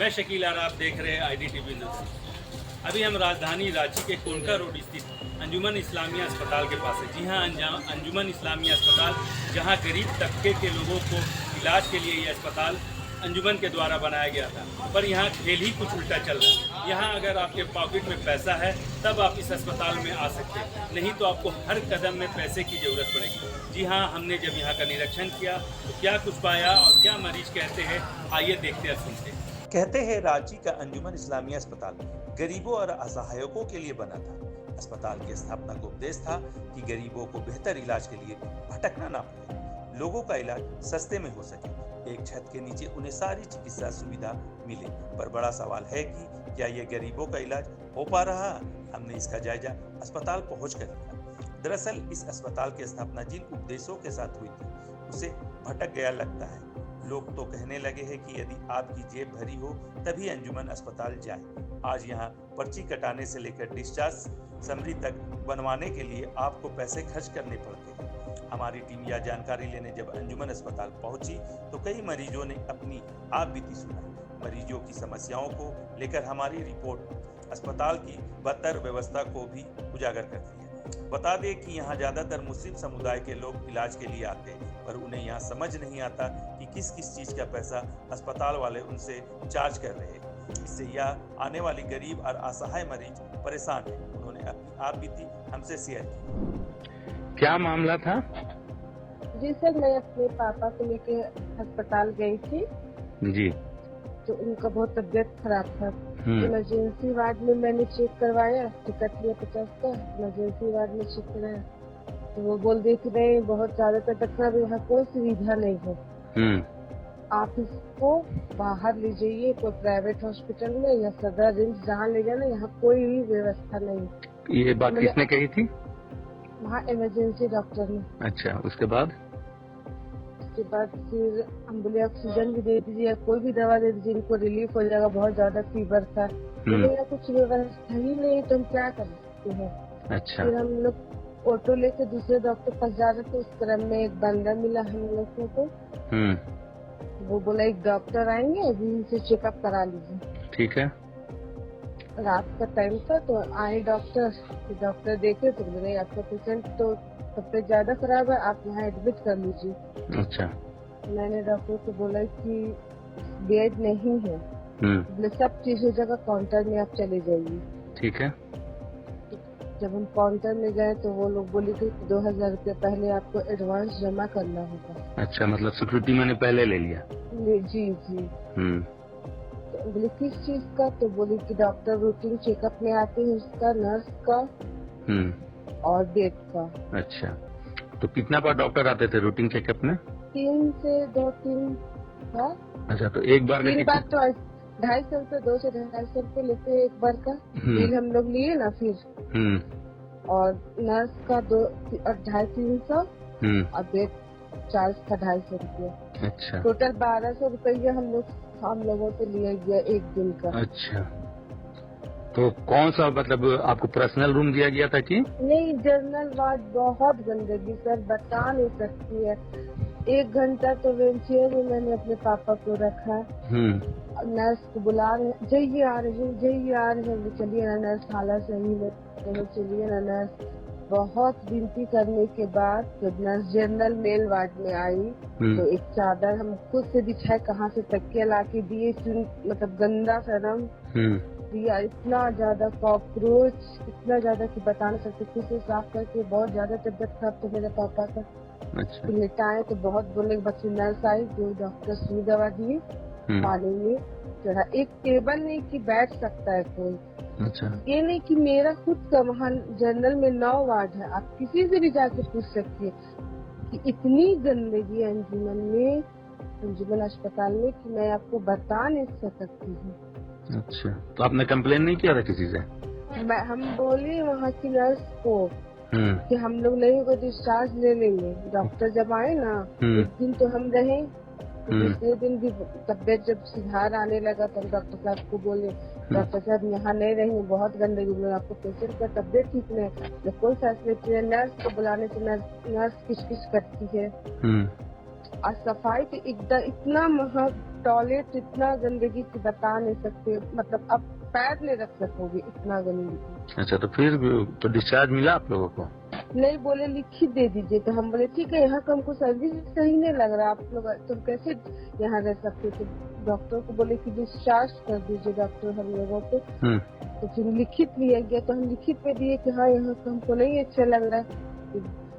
मैं शकील आर, आप देख रहे हैं IDTV न्यूज़। अभी हम राजधानी रांची के कोनका रोड स्थित अंजुमन इस्लामिया अस्पताल के पास है। जी हाँ, अंजुमन इस्लामिया अस्पताल, जहाँ गरीब तबके के लोगों को इलाज के लिए ये अस्पताल अंजुमन के द्वारा बनाया गया था। पर यहाँ खेल ही कुछ उल्टा चल रहा है। यहाँ अगर आपके पॉकेट में पैसा है तब आप इस अस्पताल में आ सकते हैं, नहीं तो आपको हर कदम में पैसे की ज़रूरत पड़ेगी। जी हाँ, हमने जब यहाँ का निरीक्षण किया तो क्या कुछ पाया और क्या मरीज कहते हैं, आइए देखते और सुनते हैं। कहते हैं रांची का अंजुमन इस्लामिया अस्पताल गरीबों और असहायकों के लिए बना था। अस्पताल की स्थापना का उद्देश्य था कि गरीबों को बेहतर इलाज के लिए भटकना ना पड़े, लोगों का इलाज सस्ते में हो सके, एक छत के नीचे उन्हें सारी चिकित्सा सुविधा मिले। पर बड़ा सवाल है कि क्या ये गरीबों का इलाज हो पा रहा? हमने इसका जायजा अस्पताल पहुंचकर लिया। दरअसल इस अस्पताल की स्थापना जिन उद्देश्यों के साथ हुई थी उसे भटक गया लगता है। लोग तो कहने लगे हैं कि यदि आपकी जेब भरी हो तभी अंजुमन अस्पताल जाए। आज यहाँ पर्ची कटाने से लेकर डिस्चार्ज समरी तक बनवाने के लिए आपको पैसे खर्च करने पड़ते हैं। हमारी टीम यह जानकारी लेने जब अंजुमन अस्पताल पहुंची तो कई मरीजों ने अपनी आप बीती सुनाई। मरीजों की समस्याओं को लेकर हमारी रिपोर्ट अस्पताल की बदतर व्यवस्था को भी उजागर करती है। बता दें कि यहाँ ज्यादातर मुस्लिम समुदाय के लोग इलाज के लिए आते हैं, पर उन्हें यहाँ समझ नहीं आता कि किस किस चीज का पैसा अस्पताल वाले उनसे चार्ज कर रहे हैं। इससे यह आने वाली गरीब और असहाय मरीज परेशान है। उन्होंने अपनी आप बीती हमसे शेयर की। क्या मामला था? जी सर, मैं अपने पापा को लेके अस्पताल गई थी। जी। तो उनका बहुत तबीयत खराब था। इमरजेंसी वार्ड में मैंने चेक करवाया, टिकट लिया 50 का, इमरजेंसी वार्ड में चेक कराया तो वो बोल रही थी नहीं, बहुत ज्यादा तबीयत खराब, यहाँ कोई सुविधा नहीं है, आप इसको बाहर ले जाइए कोई प्राइवेट हॉस्पिटल में या सदर रिम्स, जहाँ ले जाना, यहाँ कोई भी व्यवस्था नहीं। ये बात किसने कही थी? वहाँ इमरजेंसी डॉक्टर ने। अच्छा, उसके बाद फिर हम बोले ऑक्सीजन भी दे दीजिए, कोई भी दवा दे दीजिए, इनको रिलीफ हो जाएगा, बहुत ज्यादा फीवर था। बोले यहाँ कुछ व्यवस्था ही नहीं, तो हम क्या कर सकते हैं। अच्छा। फिर हम लोग ऑटो लेके दूसरे डॉक्टर पास जा रहे थे, उस क्रम में एक बंदा मिला हम लोगों को। वो बोला एक डॉक्टर आएंगे, अभी इनसे चेकअप करा लीजिए। ठीक है। रात का टाइम था तो आए डॉक्टर देखे तो बोले आपका पेशेंट तो सबसे ज्यादा खराब है, आप यहाँ एडमिट कर लीजिए। अच्छा। मैंने डॉक्टर को बोला कि बेड नहीं है, बोले सब चीज हो जाएगा, काउंटर में आप चले जाइए। ठीक है। जब हम काउंटर में गए तो वो लोग बोले कि 2000 रुपये पहले आपको एडवांस जमा करना होगा। अच्छा, मतलब सिक्योरिटी मैंने पहले ले लिया? जी। तो बोले किस चीज का? तो बोले कि डॉक्टर रूटीन चेकअप में आते हैं, उसका, नर्स का और बेड का। अच्छा, तो कितना बार डॉक्टर आते थे रूटीन चेकअप में? 3 से 2-3 बार। अच्छा, तो एक बार 3 बार तो 250 रुपये, 2 से 250 रुपये लेते हैं एक बार का। बिल हम लोग लिए ना फिर। और नर्स का 250-300 और बेड चार्ज था 250 रुपये। अच्छा। टोटल 1200 रुपया हम लोगों से लिया गया एक दिन का। अच्छा, तो कौन सा मतलब आपको पर्सनल रूम दिया गया था कि नहीं? जनरल वार्ड बहुत गंदगी सर, बता नहीं सकती है। 1 घंटा तो व्हीलचेयर में मैंने अपने पापा को रखा। नर्स को बुला रहे, जाइए आ रहे हैं, चलिए ना नर्स, हालत सही है, चलिए ना नर्स। बहुत विनती करने के बाद जब नर्स जनरल मेल वार्ड में आई तो एक चादर हम खुद से बिछाए, कहाँ से तकिया ला के दिए, मतलब गंदा सनम दिया। इतना ज्यादा कॉकरोच, इतना ज्यादा कि बता नहीं सकते। खुद से साफ करके बहुत ज्यादा तबियत खराब था मेरे पापा का। अच्छा। लेटाए तो बहुत बोले, बच्चे नर्स आई, जो डॉक्टर सुई दवा दिए, पानी में चढ़ा। एक टेबल नहीं कि बैठ सकता है कोई। अच्छा। ये नहीं कि मेरा खुद का वहाँ जनरल में 9 वार्ड है, आप किसी से भी जाके पूछ सकती है कि इतनी गंदगी है अंजुमन अस्पताल में कि मैं आपको बता नहीं सकती हूँ। अच्छा, तो आपने कंप्लेन नहीं किया था किसी से? हम बोले वहाँ की नर्स को कि हम लोग नहीं को डिस्चार्ज ले लेंगे। डॉक्टर जब आए ना, एक दिन तो हम रहे, दूसरे दिन भी तबियत जब सुधार आने लगा तो डॉक्टर साहब को बोले, डॉक्टर साहब यहाँ नहीं रहेंगे, बहुत गंदगी बोले, आपको पेशेंट का तबियत ठीक नहीं है, जब कोई फैसिलिटी है। नर्स को बुलाने से नर्स किच करती है। और सफाई तो एकदम इतना महक टॉयलेट इतना गंदगी की बता नहीं सकते, मतलब अब पैर नहीं रख सकोगे इतना गंदगी। अच्छा, तो फिर तो डिस्चार्ज मिला आप लोगों को? नहीं, बोले लिखित दे दीजिए, तो हम बोले ठीक है, यहाँ का हमको सर्विस सही नहीं लग रहा, आप लोग तो कैसे यहाँ रह सकते। तो डॉक्टर को बोले कि डिस्चार्ज कर दीजिए डॉक्टर हम लोगों को। तो फिर लिखित लिया गया, तो हम लिखित में दिए कि हाँ यहाँ का हमको नहीं अच्छा लग रहा है,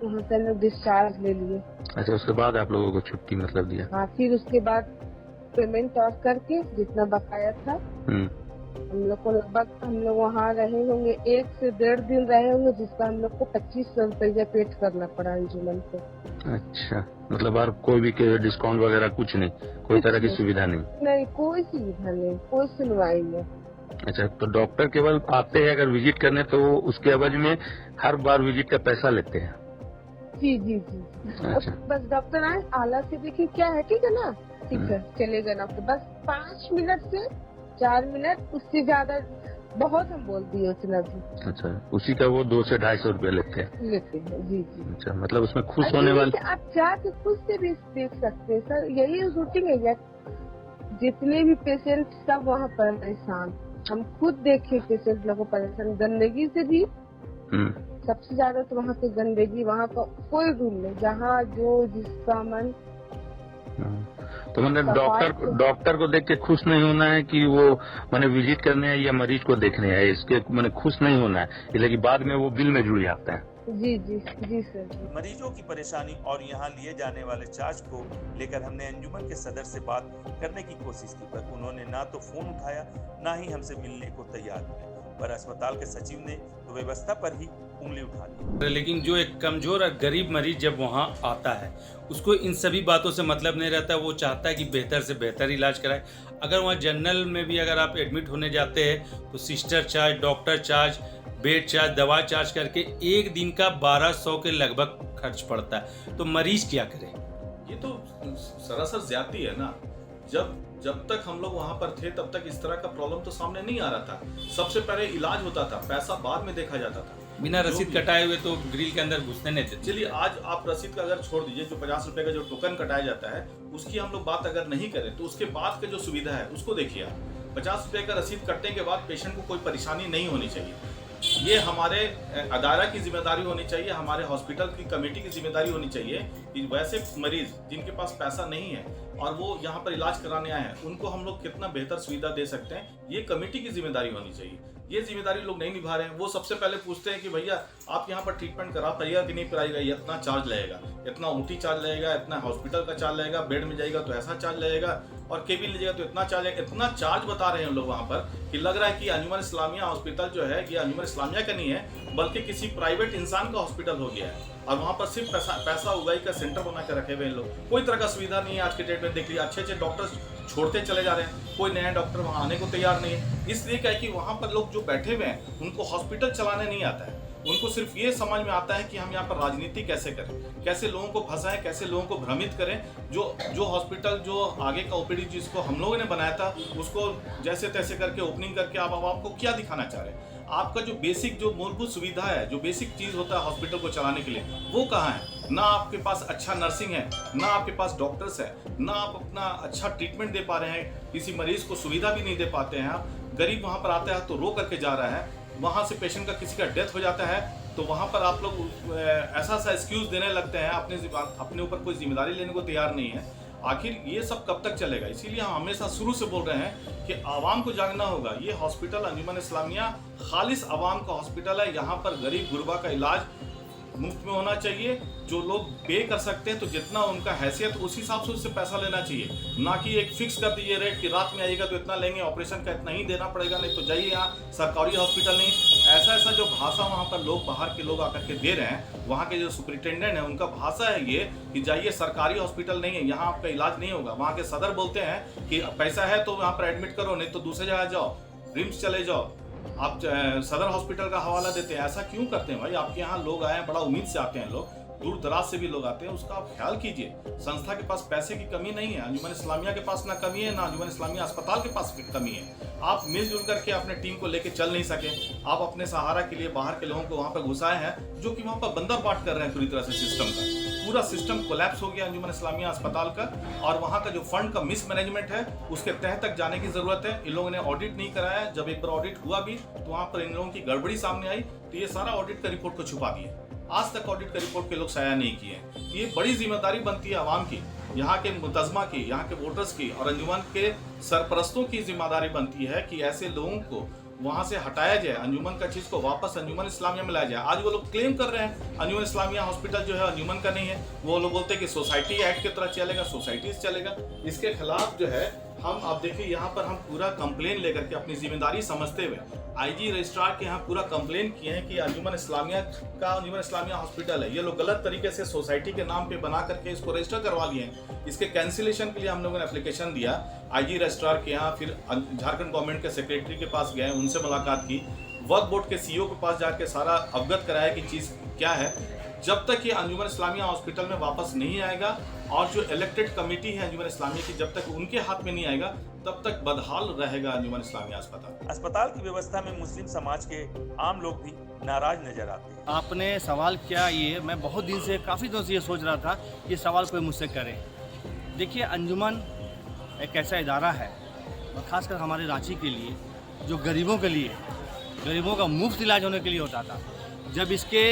वहाँ से लोग डिस्चार्ज ले लिए। अच्छा, उसके बाद आप लोगों को छुट्टी मतलब दिया? हाँ, फिर उसके बाद पेमेंट और करके जितना बकाया था हम लोग को, लगभग हम लोग वहाँ रहे होंगे 1 से 1.5 दिन रहे होंगे, जिसका हम लोग को 2500 रुपया पेड करना पड़ा अंजुमन को। अच्छा, मतलब और कोई भी डिस्काउंट वगैरह कुछ नहीं, कोई तरह की सुविधा नहीं? नहीं, कोई सुविधा नहीं, कोई सुनवाई नहीं। अच्छा, तो डॉक्टर केवल आते हैं अगर विजिट करने, तो उसके एवज में हर बार विजिट का पैसा लेते हैं? जी जी जी। अच्छा। बस डॉक्टर आए, आला से देखिए क्या है, ठीक है ना, ठीक है चलेगा ना, तो बस 5 मिनट से 4 मिनट, उससे ज्यादा बहुत हम बोल दिए उतना भी। अच्छा, उसी का वो 200 से 250 रुपया लेते हैं? लेते हैं, जी जी। अच्छा, मतलब उसमें खुश होने वाले आप जाके खुद से भी देख सकते हैं सर, यही रूटीन है। जितने भी पेशेंट सब वहाँ परेशान, हम खुद देखे पेशेंट लोगों को परेशान गंदगी से भी। सबसे ज्यादा तो वहाँ पे गंदगी, वहाँ का कोई रूल नहीं, जहाँ जो जिसका मन। तो मतलब डॉक्टर को देख के खुश नहीं होना है कि वो मैंने विजिट करने है या मरीज को देखने है, इसके मैंने खुश नहीं होना है, इसलिए कि बाद में वो बिल में जुड़ जाता है। जी जी जी सर। मरीजों की परेशानी और यहाँ लिए जाने वाले चार्ज को लेकर हमने अंजुमन के सदर से बात करने की कोशिश की, पर उन्होंने ना तो फोन उठाया, ना ही हमसे मिलने को तैयार हुए। पर अस्पताल के सचिव ने तो व्यवस्था पर ही उंगली उठा दी। लेकिन जो एक कमजोर और गरीब मरीज जब वहाँ आता है, उसको इन सभी बातों से मतलब नहीं रहता, वो चाहता है कि बेहतर से बेहतर इलाज कराए। अगर वहाँ जनरल में भी अगर आप एडमिट होने जाते हैं तो sister charge, doctor charge, bed charge, दवा चार्ज करके एक दिन का 1200 के लगभग खर्च पड़ता है। तो मरीज क्या करे? ये तो सरासर ज्यादती है ना। जब तक हम लोग वहां पर थे तब तक इस तरह का प्रॉब्लम तो सामने नहीं आ रहा था। सबसे पहले इलाज होता था, पैसा बाद में देखा जाता था। बिना रसीद कटाए हुए तो ग्रिल के अंदर घुसने नहीं देते। चलिए, आज आप रसीद का अगर छोड़ दीजिए, जो 50 रुपए का जो टोकन कटाया जाता है उसकी हम लोग बात अगर नहीं करें, तो उसके बाद का जो सुविधा है उसको देखिए आप। 50 रुपए का रसीद कटने के बाद पेशेंट को कोई परेशानी नहीं होनी चाहिए। ये हमारे अदारा की जिम्मेदारी होनी चाहिए, हमारे हॉस्पिटल की कमेटी की जिम्मेदारी होनी चाहिए कि वैसे मरीज जिनके पास पैसा नहीं है और वो यहाँ पर इलाज कराने आए हैं, उनको हम लोग कितना बेहतर सुविधा दे सकते हैं, ये कमेटी की जिम्मेदारी होनी चाहिए। ये जिम्मेदारी लोग नहीं निभा रहे हैं। वो सबसे पहले पूछते हैं कि भैया आप यहाँ पर ट्रीटमेंट करा पाइएगा कि नहीं कराइएगा, इतना चार्ज लगेगा, इतना ओटी चार्ज लगेगा, इतना हॉस्पिटल का चार्ज लगेगा, बेड में जाएगा तो ऐसा चार्ज लगेगा, और केबिन लीजिएगा तो इतना चार्ज लगेगा। इतना चार्ज बता रहे हैं लोग वहाँ पर कि लग रहा है कि अंजुमन इस्लामिया हॉस्पिटल जो है, ये अंजुमन इस्लामिया का नहीं है बल्कि किसी प्राइवेट इंसान का हॉस्पिटल हो गया है, और वहाँ पर सिर्फ पैसा उगाई का सेंटर बना के रखे हुए हैं लोग। कोई तरह का सुविधा नहीं है। आज के डेट में देख लीजिए, अच्छे डॉक्टर्स छोड़ते चले जा रहे हैं, कोई नया डॉक्टर वहाँ आने को तैयार नहीं है। इसलिए क्या है कि वहाँ पर लोग जो बैठे हुए हैं उनको हॉस्पिटल चलाने नहीं आता है। उनको सिर्फ ये समझ में आता है कि हम यहाँ पर राजनीति कैसे करें, कैसे लोगों को फंसाएं, कैसे लोगों को भ्रमित करें। जो हॉस्पिटल जो आगे का ओपीडी जिसको हम लोगों ने बनाया था, उसको जैसे तैसे करके ओपनिंग करके आप आपको क्या दिखाना चाह रहे हैं? आपका जो बेसिक जो मूलभूत सुविधा है, जो बेसिक चीज होता है हॉस्पिटल को चलाने के लिए, वो कहाँ है? ना आपके पास अच्छा नर्सिंग है, ना आपके पास डॉक्टर्स है, ना आप अपना अच्छा ट्रीटमेंट दे पा रहे हैं, किसी मरीज को सुविधा भी नहीं दे पाते हैं आप। गरीब वहाँ पर आता है तो रो करके जा रहा है, वहाँ से पेशेंट का किसी का डेथ हो जाता है तो वहाँ पर आप लोग ऐसा एक्सक्यूज देने लगते हैं, अपने ऊपर कोई जिम्मेदारी लेने को तैयार नहीं है। आखिर ये सब कब तक चलेगा? इसीलिए हम हमेशा शुरू से बोल रहे हैं कि आवाम को जागना होगा। ये हॉस्पिटल अंजुमन इस्लामिया खालिस आवाम का हॉस्पिटल है। यहाँ पर गरीब गुरबा का इलाज मुफ्त में होना चाहिए। जो लोग पे कर सकते हैं तो जितना उनका हैसियत उस हिसाब से उससे पैसा लेना चाहिए, ना कि एक फिक्स कर दीजिए रेट कि रात में आइएगा तो इतना लेंगे, ऑपरेशन का इतना ही देना पड़ेगा, नहीं तो जाइए यहाँ सरकारी हॉस्पिटल नहीं। ऐसा जो भाषा वहाँ पर लोग बाहर के लोग आकर के दे रहे हैं, वहाँ के जो सुपरिटेंडेंट है उनका भाषा है ये कि जाइए सरकारी हॉस्पिटल नहीं है, यहाँ आपका इलाज नहीं होगा। वहाँ के सदर बोलते हैं कि पैसा है तो वहाँ पर एडमिट करो, नहीं तो दूसरे जगह जाओ, रिम्स चले जाओ। आप सदर हॉस्पिटल का हवाला देते हैं। ऐसा क्यों करते हैं भाई? आपके यहाँ लोग आए हैं, बड़ा उम्मीद से आते हैं, लोग दूर दराज से भी लोग आते हैं, उसका आप ख्याल कीजिए। संस्था के पास पैसे की कमी नहीं है, अंजुमन इस्लामिया के पास ना कमी है, ना अंजुमन इस्लामिया अस्पताल के पास कमी है। आप मिलजुल करके अपने टीम को लेके चल नहीं सके। आप अपने सहारा के लिए बाहर के लोगों को वहां पर घुसाए हैं, जो कि वहां पर बंदर बाट कर रहे हैं पूरी तरह से सिस्टम का। पूरा सिस्टम कोलैप्स हो गया अंजुमन इस्लामिया अस्पताल का, और वहाँ का जो फंड का मिसमैनेजमेंट है उसके तह तक जाने की ज़रूरत है। इन लोगों ने ऑडिट नहीं कराया, जब एक बार ऑडिट हुआ भी तो वहाँ पर इन लोगों की गड़बड़ी सामने आई, तो ये सारा ऑडिट का रिपोर्ट को छुपा दिए। आज तक ऑडिट का रिपोर्ट के लोग साया नहीं किए हैं। ये बड़ी जिम्मेदारी बनती है आवाम की, यहाँ के मुतज़मा की, यहाँ के वोटर्स की और अंजुमन के सरपरस्तों की जिम्मेदारी बनती है कि ऐसे लोगों को वहाँ से हटाया जाए, अंजुमन का चीज़ को वापस अंजुमन इस्लामिया में लाया जाए। आज वो लोग क्लेम कर रहे हैं अंजुमन इस्लामिया हॉस्पिटल जो है अंजुमन का नहीं है, वो लोग बोलते हैं कि सोसाइटी एक्ट की तरह चलेगा, सोसाइटीज चलेगा। इसके खिलाफ जो है हम आप देखिए यहाँ पर हम पूरा कंप्लेन लेकर के अपनी जिम्मेदारी समझते हुए आईजी रजिस्ट्रार के यहाँ पूरा कंप्लेन किए हैं कि अंजुमन इस्लामिया हॉस्पिटल है, ये लोग गलत तरीके से सोसाइटी के नाम पे बना करके इसको रजिस्टर करवा लिए हैं। इसके कैंसिलेशन के लिए हम लोगों ने एप्लीकेशन दिया आईजी रजिस्ट्रार के यहाँ, फिर झारखंड गवर्नमेंट के सेक्रेटरी के पास गए, उनसे मुलाकात की, वक्फ बोर्ड के सीईओ के पास जाकर सारा अवगत कराया कि चीज़ क्या है। जब तक ये अंजुमन इस्लामिया हॉस्पिटल में वापस नहीं आएगा और जो इलेक्टेड कमेटी है अंजुमन इस्लामिया की, जब तक उनके हाथ में नहीं आएगा तब तक बदहाल रहेगा अंजुमन इस्लामिया अस्पताल। अस्पताल की व्यवस्था में मुस्लिम समाज के आम लोग भी नाराज नजर आते हैं। आपने सवाल किया, ये मैं बहुत दिन से काफ़ी दिनों से ये सोच रहा था कि सवाल कोई मुझसे करे। देखिए, अंजुमन एक ऐसा इदारा है और ख़ासकर हमारे रांची के लिए, जो गरीबों के लिए, गरीबों का मुफ्त इलाज होने के लिए होता था। जब इसके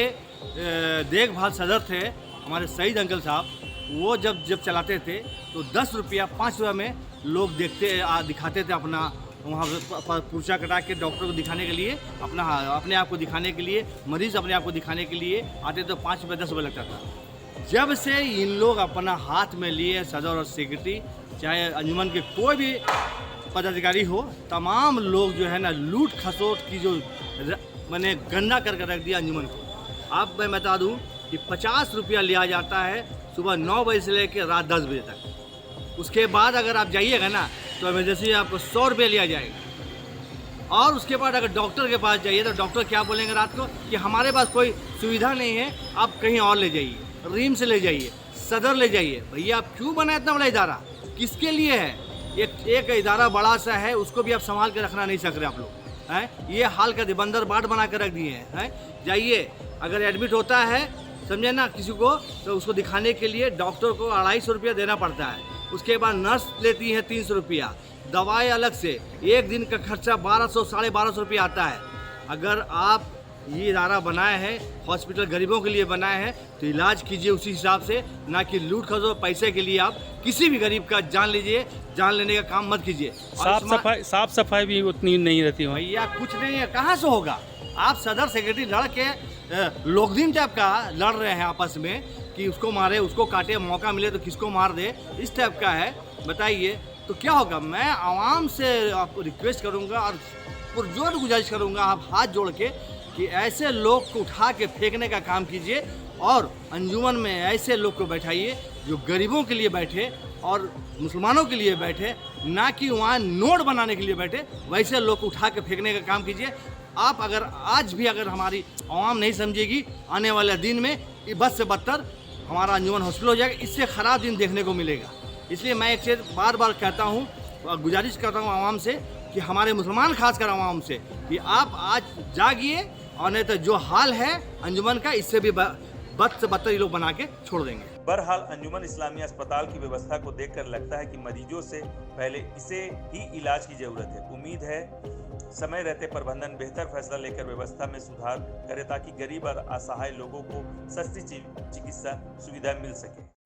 देखभाल सदर थे हमारे सईद अंकल साहब, वो जब चलाते थे तो 10 रुपया 5 रुपया में लोग दिखाते थे अपना, वहाँ पूछा कटा के डॉक्टर को दिखाने के लिए, अपने आप को दिखाने के लिए, मरीज अपने आप को दिखाने के लिए आते तो 5 रुपये 10 रुपये लगता था। जब से इन लोग अपना हाथ में लिए सदर और सेक्रेटरी, चाहे अंजुमन के कोई भी पदाधिकारी हो, तमाम लोग जो है ना लूट खसोट की जो मैंने गंदा करके रख दिया अंजुमन को। अब मैं बता दूं कि 50 रुपया लिया जाता है सुबह 9 बजे से लेकर रात 10 बजे तक। उसके बाद अगर आप जाइएगा ना तो इमरजेंसी आपको 100 रुपये लिया जाएगा। और उसके बाद अगर डॉक्टर के पास जाइए तो डॉक्टर क्या बोलेंगे रात को कि हमारे पास कोई सुविधा नहीं है, आप कहीं और ले जाइए, रिम्स ले जाइए, सदर ले जाइए। भैया आप क्यों बनाए इतना बड़ा इदारा, किसके लिए है? एक इदारा बड़ा सा है, उसको भी आप संभाल के रखना नहीं सक रहे आप लोग हैं। ये हाल का बंदर बाट बना कर रख दिए हैं। जाइए, अगर एडमिट होता है समझे ना किसी को, तो उसको दिखाने के लिए डॉक्टर को 250 रुपया देना पड़ता है। उसके बाद नर्स लेती है 300 रुपया, दवाई अलग से, एक दिन का खर्चा 1200 साढ़े 1200 रुपया आता है। अगर आप ये इदारा बनाए हैं, हॉस्पिटल गरीबों के लिए बनाए हैं, तो इलाज कीजिए उसी हिसाब से, ना कि लूट खसो पैसे के लिए आप किसी भी गरीब का जान लीजिए, जान लेने का काम मत कीजिए। साफ सफाई भी उतनी नहीं रहती है भैया, कुछ नहीं है, कहाँ से होगा? आप सदर सेक्रेटरी लड़ के लोकदिन टाइप का लड़ रहे हैं आपस में कि उसको मारे, उसको काटे, मौका मिले तो किसको मार दे, इस टाइप का है। बताइए तो क्या होगा? मैं आवाम से आपको रिक्वेस्ट करूंगा और पुरजोर गुजारिश करूंगा, आप हाथ जोड़ के, कि ऐसे लोग को उठा के फेंकने का काम कीजिए और अंजुमन में ऐसे लोग को बैठाइए जो गरीबों के लिए बैठे और मुसलमानों के लिए बैठे, ना कि वहाँ नोट बनाने के लिए बैठे। वैसे लोग को उठा के फेंकने का काम कीजिए। आप अगर आज भी अगर हमारी आवाम नहीं समझेगी, आने वाले दिन में बद से बदतर हमारा अंजुमन हॉस्पिटल हो जाएगा, इससे ख़राब दिन देखने को मिलेगा। इसलिए मैं एक चीज़ बार बार कहता हूँ और गुजारिश करता हूँ आवाम से, कि हमारे मुसलमान खासकर आवाम से, कि आप आज जागिए, और नहीं तो जो हाल है अंजुमन का, इससे भी बद से बदतर ये लोग बना के छोड़ देंगे। बहरहाल अंजुमन इस्लामिया अस्पताल की व्यवस्था को देखकर लगता है कि मरीजों से पहले इसे ही इलाज की जरूरत है। उम्मीद है समय रहते प्रबंधन बेहतर फैसला लेकर व्यवस्था में सुधार करे, ताकि गरीब और असहाय लोगों को सस्ती चिकित्सा सुविधा मिल सके।